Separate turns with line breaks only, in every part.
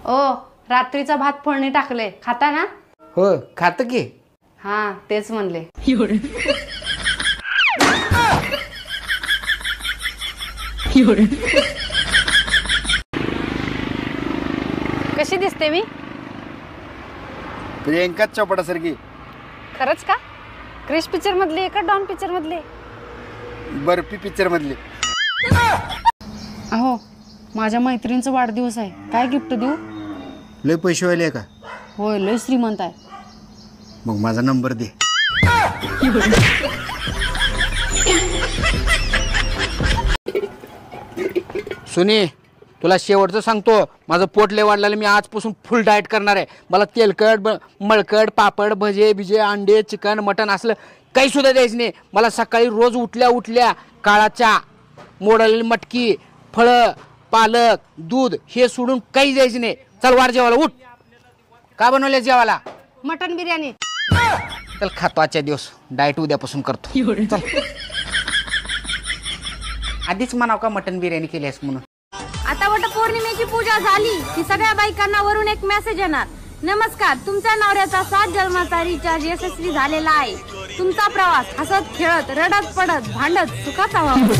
ओ रात्रीचा भात फोडणी टाकले, खाता ना?
हो खात की.
हा तेच म्हणले. कशी दिसते मी?
प्रियंका चोपडा सारखी.
खरंच का? क्रिश पिक्चर मधली का डॉन पिक्चर मधली?
बर्फी पिक्चर मधली.
अहो माझ्या मैत्रिणीचा वाढदिवस आहे, काय गिफ्ट देऊ?
लय पैसे वाले का?
होय लय श्रीमंत आहे.
मग माझा नंबर दे.
सुनी तुला शेवटचं सांगतो, माझं पोट लय वाढलेलं, मी आजपासून फुल डाएट करणार आहे. मला तेलकट मळकट पापड भजे बिजे अंडे चिकन मटन असलं काही सुद्धा द्यायचं नाही. मला सकाळी रोज उठल्या काळा चहा, मोडलेली मटकी, फळं पालक दूध हे सोडून काही द्यायचं नाही. चल वार जेवायला उठ. का बनवले जेवायला?
मटन बिर्याणी.
चल खातो आजच्या दिवस, डाएट उद्यापासून करतो. चल. आधीच म्हणाव का मटन बिर्याणी केली आहेस म्हणून.
आता वटपौर्णिमेची पूजा झाली की सगळ्या बायकांना वरून एक मेसेज येणार. नमस्कार, तुमच्या नवऱ्याचा 7 जन्माचा रिचार्ज यशस्वी झालेला आहे. तुमचा प्रवास हसत खेळत रडत पडत भांडत सुखाचा व्हावा.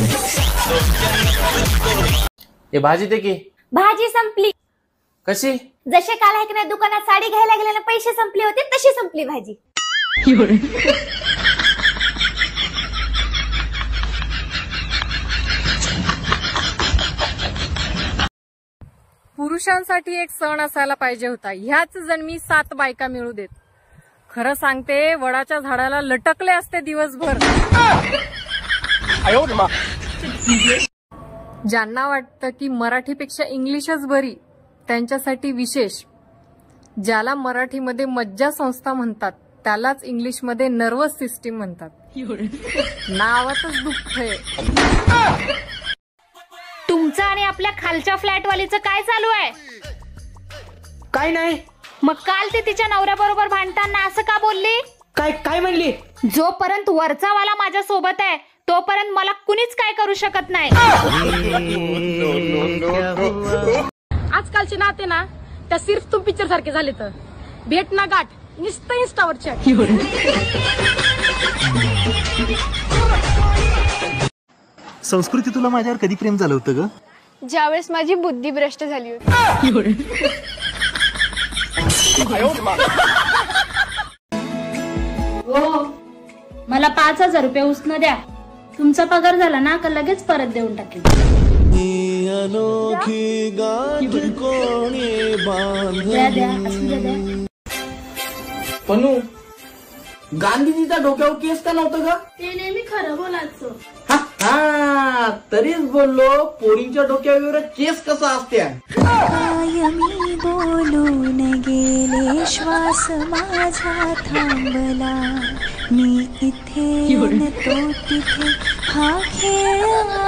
हे भाजी दे की.
भाजी संपली.
कशी?
जसे काल आहे की नाही दुकानात साडी घ्यायला गेलेले पैसे संपले होते तशी संपली भाजी.
पुरुषांसाठी एक सण असायला पाहिजे होता. ह्याच जन्मी 7 बायका मिळू देत. खरं सांगते, वडाच्या झाडाला लटकले असते दिवसभर. ज्यांना वाटतं की मराठीपेक्षा इंग्लिशच बरी, त्यांच्यासाठी विशेष. ज्याला मराठीमध्ये मज्जा संस्था म्हणतात त्यालाच इंग्लिशमध्ये नर्वस सिस्टीम म्हणतात. नावातच दुःख आहे.
तुमचं आणि आपल्या खालच्या फ्लॅटवालीचं काय चालू आहे?
काय नाही.
मग काल ते तिच्या नवऱ्याबरोबर भांडताना असं का बोलली?
काय काय म्हणली?
जोपर्यंत वरचा वाला माझ्या सोबत आहे तोपर्यंत मला कुणीच काय करू शकत नाही.
आजकालचे नाते ना त्या सिर्फ तुम पिक्चर सारखे झाले. तर भेट ना गाठ नुसतं इंस्टावर चॅट.
संस्कृती, तुला माझ्यावर कधी प्रेम झालं होतं ग?
ज्यावेळेस माझी बुद्धी भ्रष्ट झाली होती. मला 5,000 रुपये उसनं द्या. तुमचा पगार झाला ना का लगेच परत देऊन टाकेल.
पनू, गांधीजीचा डोक्यावर केस का नव्हतं ग?
ते नेहमी खरं बोलायचं.
हा तरीच बोललो, पोरींच्या डोक्यावर केस कसा असत्या.
कायमी बोलून गेले श्वास माझा थांबला. मी इथे तो तिथे हा खेळ.